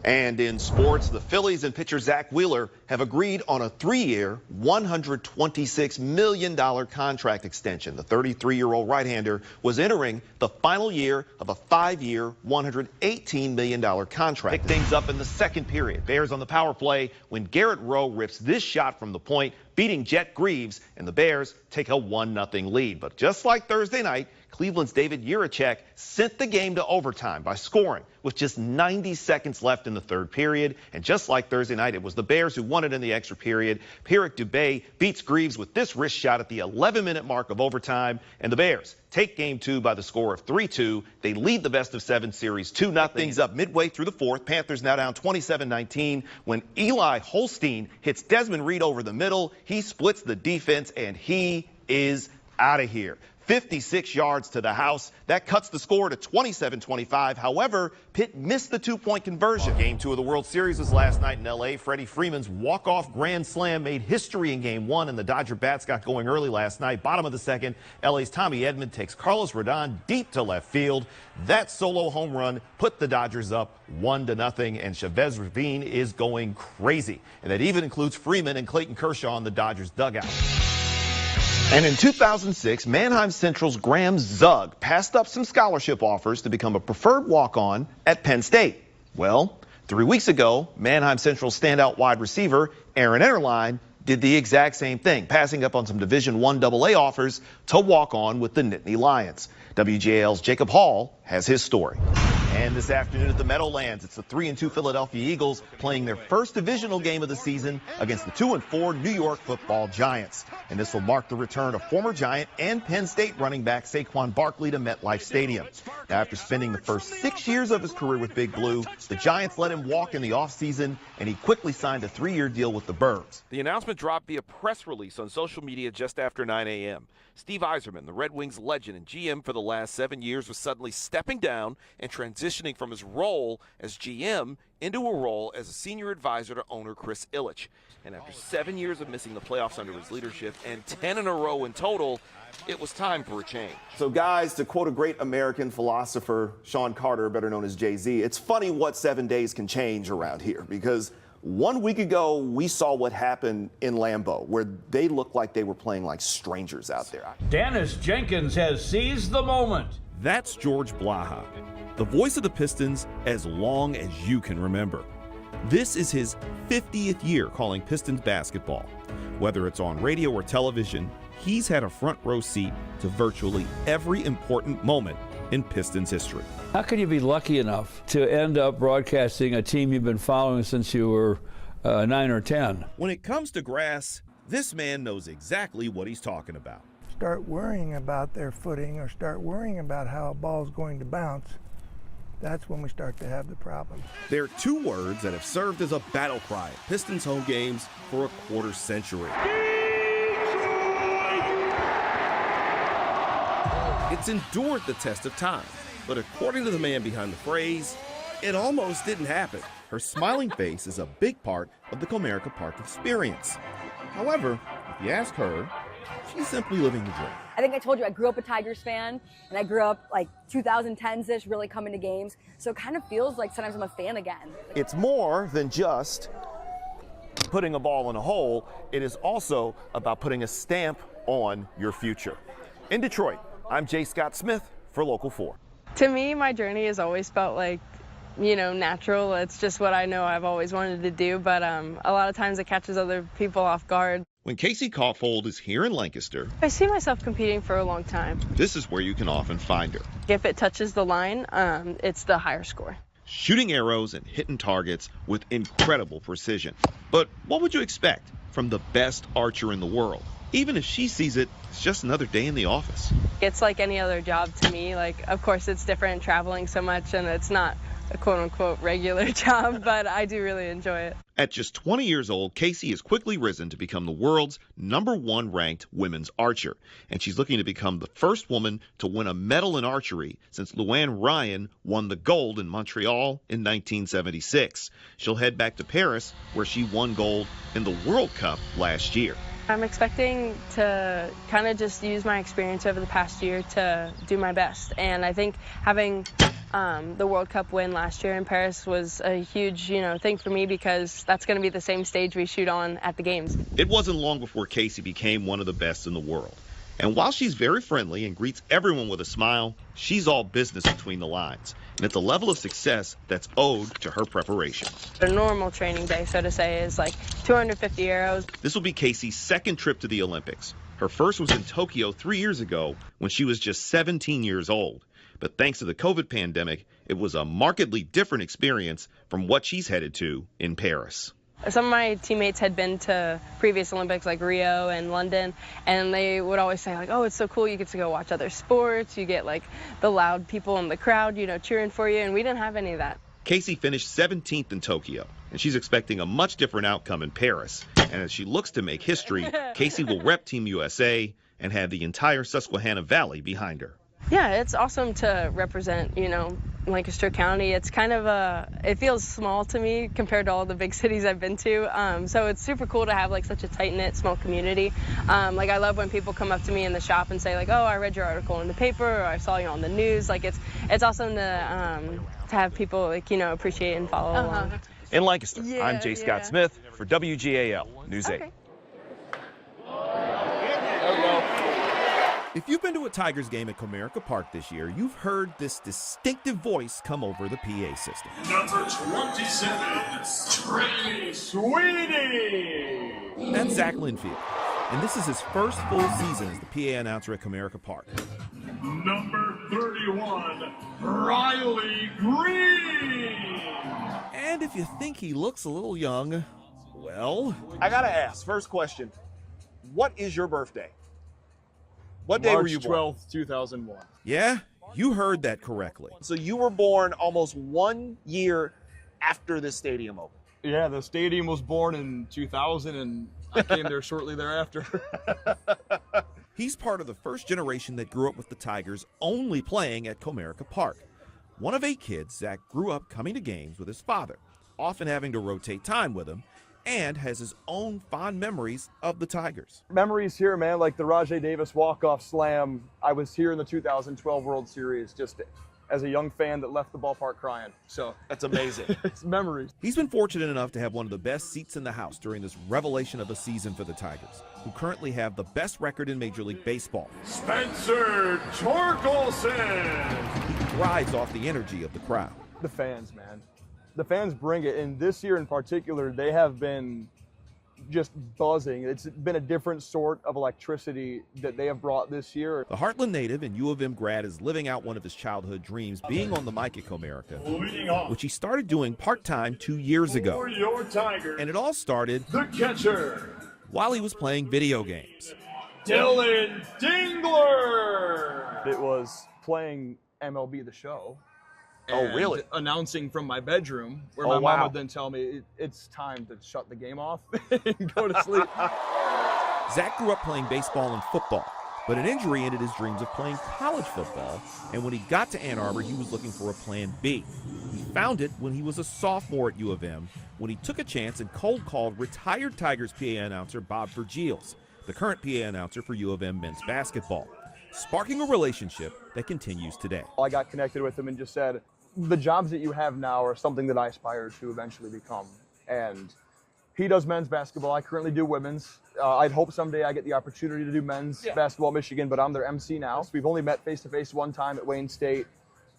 And in sports, the Phillies and pitcher Zach Wheeler have agreed on a 3-year, $126 million contract extension. The 33-year-old right-hander was entering the final year of a 5-year, $118 million contract. Pick things up in the second period. Bears on the power play when Garrett Rowe rips this shot from the point, beating Jet Greaves, and the Bears take a 1-0 lead. But just like Thursday night, Cleveland's David Jiricek sent the game to overtime by scoring with just 90 seconds left in the third period. And just like Thursday night, it was the Bears who won it in the extra period. Pierrick Dubé beats Greaves with this wrist shot at the 11-minute mark of overtime. And the Bears take game 2 by the score of 3-2. They lead the best-of-7 series 2-0. Things up midway through the fourth. Panthers now down 27-19 when Eli Holstein hits Desmond Reed over the middle. He splits the defense, and he is out of here. 56 yards to the house. That cuts the score to 27-25. However, Pitt missed the 2-point conversion. Game 2 of the World Series was last night in L.A. Freddie Freeman's walk-off grand slam made history in Game 1, and the Dodger bats got going early last night. Bottom of the second, L.A.'s Tommy Edman takes Carlos Rodon deep to left field. That solo home run put the Dodgers up 1-0, and Chavez Ravine is going crazy. And that even includes Freeman and Clayton Kershaw in the Dodgers dugout. And in 2006, Mannheim Central's Graham Zug passed up some scholarship offers to become a preferred walk-on at Penn State. Well, 3 weeks ago, Mannheim Central's standout wide receiver, Aaron Enterline, did the exact same thing, passing up on some Division I AA offers to walk on with the Nittany Lions. WGAL's Jacob Hall has his story. And this afternoon at the Meadowlands, it's the 3-2 Philadelphia Eagles playing their first divisional game of the season against the 2-4 New York Football Giants. And this will mark the return of former Giant and Penn State running back Saquon Barkley to MetLife Stadium. Now, after spending the first 6 years of his career with Big Blue, the Giants let him walk in the offseason, and he quickly signed a 3-year deal with the Birds. The announcement dropped via press release on social media just after 9 a.m. Steve Yzerman, the Red Wings legend and GM for the last 7 years, was suddenly stepping down and transitioning from his role as GM into a role as a senior advisor to owner Chris Ilitch. And after 7 years of missing the playoffs under his leadership and 10 in a row in total, it was time for a change. So guys, to quote a great American philosopher, Sean Carter, better known as Jay-Z, it's funny what 7 days can change around here, because 1 week ago, we saw what happened in Lambeau, where they looked like they were playing like strangers out there. Dennis Jenkins has seized the moment. That's George Blaha, the voice of the Pistons as long as you can remember. This is his 50th year calling Pistons basketball. Whether it's on radio or television, he's had a front row seat to virtually every important moment in Pistons history. How can you be lucky enough to end up broadcasting a team you've been following since you were 9 or 10? When it comes to grass, this man knows exactly what he's talking about. Start worrying about their footing or start worrying about how a ball's going to bounce, that's when we start to have the problem. They're 2 words that have served as a battle cry at Pistons home games for a quarter century. It's endured the test of time, but according to the man behind the phrase, it almost didn't happen. Her smiling face is a big part of the Comerica Park experience. However, if you ask her, she's simply living the dream. I think I told you I grew up a Tigers fan, and I grew up like 2010s-ish, really coming to games. So it kind of feels like sometimes I'm a fan again. It's more than just putting a ball in a hole. It is also about putting a stamp on your future. In Detroit, I'm Jay Scott Smith for Local 4. To me, my journey has always felt like, natural. It's just what I know I've always wanted to do, but a lot of times it catches other people off guard. When Casey Caulfield is here in Lancaster, I see myself competing for a long time. this is where you can often find her. If it touches the line, it's the higher score. Shooting arrows and hitting targets with incredible precision. But what would you expect from the best archer in the world? Even if she sees it, it's just another day in the office. It's like any other job to me. Like, of course, it's different traveling so much, and it's not a quote-unquote regular job, but I do really enjoy it. At just 20 years old, Casey has quickly risen to become the world's #1 ranked women's archer. And she's looking to become the first woman to win a medal in archery since Luann Ryan won the gold in Montreal in 1976. She'll head back to Paris, where she won gold in the World Cup last year. I'm expecting to kind of just use my experience over the past year to do my best. And I think having The World Cup win last year in Paris was a huge, thing for me because that's going to be the same stage we shoot on at the games. It wasn't long before Casey became one of the best in the world. And while she's very friendly and greets everyone with a smile, she's all business between the lines. And it's a level of success that's owed to her preparation. A normal training day, so to say, is like 250 euros. This will be Casey's second trip to the Olympics. Her first was in Tokyo 3 years ago when she was just 17 years old. But thanks to the COVID pandemic, it was a markedly different experience from what she's headed to in Paris. Some of my teammates had been to previous Olympics like Rio and London, and they would always say like, oh, it's so cool, you get to go watch other sports, you get like the loud people in the crowd, cheering for you, and we didn't have any of that. Casey finished 17th in Tokyo, and she's expecting a much different outcome in Paris. And as she looks to make history, Casey will rep Team USA and have the entire Susquehanna Valley behind her. Yeah, it's awesome to represent, Lancaster County. It's kind of it feels small to me compared to all the big cities I've been to. So it's super cool to have like such a tight-knit, small community. I love when people come up to me in the shop and say like, oh, I read your article in the paper, or I saw you on the news. Like it's awesome to have people appreciate and follow along. In Lancaster, I'm Jay Scott Smith for WGAL News 8. If you've been to a Tigers game at Comerica Park this year, you've heard this distinctive voice come over the PA system. Number 27, Trey Sweeney. That's Zach Linfield, and this is his first full season as the PA announcer at Comerica Park. Number 31, Riley Green. And if you think he looks a little young, well... I gotta ask, first question, what is your birthday? What day were you born? March 12th, 2001. Yeah, you heard that correctly. So you were born almost 1 year after this stadium opened. Yeah, the stadium was born in 2000, and I came there shortly thereafter. He's part of the first generation that grew up with the Tigers only playing at Comerica Park. One of 8 kids, Zach grew up coming to games with his father, often having to rotate time with him, and has his own fond memories of the Tigers. Memories here, man, like the Rajai Davis walk-off slam. I was here in the 2012 World Series just as a young fan that left the ballpark crying. So that's amazing. It's memories. He's been fortunate enough to have one of the best seats in the house during this revelation of a season for the Tigers, who currently have the best record in Major League Baseball. Spencer Torkelson. He thrives off the energy of the crowd. The fans, man. The fans bring it, and this year in particular, they have been just buzzing. It's been a different sort of electricity that they have brought this year. The Heartland native and U of M grad is living out one of his childhood dreams, being on the mic at Comerica, which he started doing part-time 2 years ago. For your Tigers, and it all started the catcher, while he was playing video games. Dylan Dingler. It was playing MLB The Show. Oh, really? Announcing from my bedroom, where my mom would then tell me it's time to shut the game off and go to sleep. Zach grew up playing baseball and football, but an injury ended his dreams of playing college football, and when he got to Ann Arbor, he was looking for a plan B. He found it when he was a sophomore at U of M, when he took a chance and cold called retired Tigers PA announcer Bob Vergils, the current PA announcer for U of M men's basketball, sparking a relationship that continues today. I got connected with him and just said, the jobs that you have now are something that I aspire to eventually become. And he does men's basketball. I currently do women's. I'd hope someday I get the opportunity to do men's basketball at Michigan, but I'm their MC now. So we've only met face-to-face one time at Wayne State.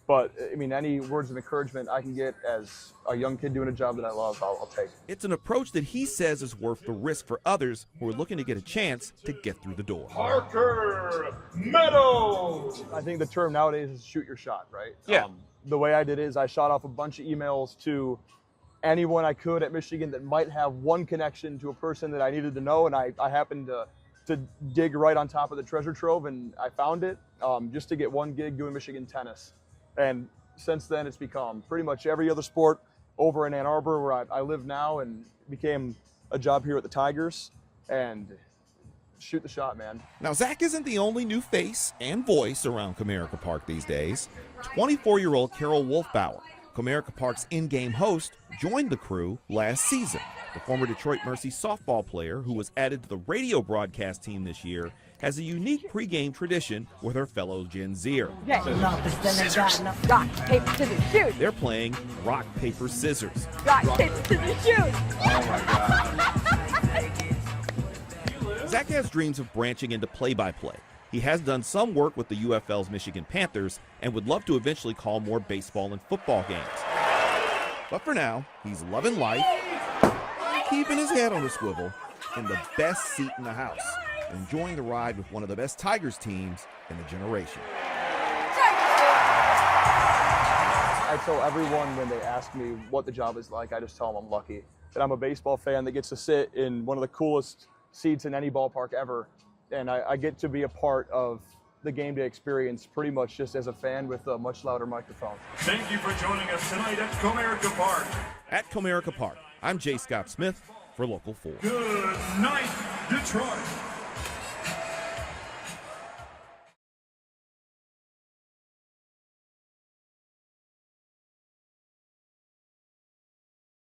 But, I mean, any words of encouragement I can get as a young kid doing a job that I love, I'll take. It's an approach that he says is worth the risk for others who are looking to get a chance to get through the door. Parker Meadows. I think the term nowadays is shoot your shot, right? Yeah. The way I did is I shot off a bunch of emails to anyone I could at Michigan that might have one connection to a person that I needed to know, and I happened to dig right on top of the treasure trove, and I found it just to get one gig doing Michigan tennis. And since then, it's become pretty much every other sport over in Ann Arbor, where I live now, and became a job here at the Tigers. And shoot the shot, man. Now, Zach isn't the only new face and voice around Comerica Park these days. 24-year-old Carol Wolfbauer, Comerica Park's in-game host, joined the crew last season. The former Detroit Mercy softball player, who was added to the radio broadcast team this year, has a unique pregame tradition with her fellow Gen Zer. Scissors. Rock, paper, scissors, shoot. They're playing rock, paper, scissors. Rock, paper, scissors, shoot. Zach has dreams of branching into play-by-play. He has done some work with the UFL's Michigan Panthers and would love to eventually call more baseball and football games. But for now, he's loving life, keeping his head on a swivel, in the best seat in the house, enjoying the ride with one of the best Tigers teams in a generation. I tell everyone when they ask me what the job is like, I just tell them I'm lucky that I'm a baseball fan that gets to sit in one of the coolest seats in any ballpark ever, and I get to be a part of the game day experience pretty much just as a fan with a much louder microphone. Thank you for joining us tonight at Comerica Park. At Comerica Park, I'm J. Scott Smith for Local 4. Good night, Detroit.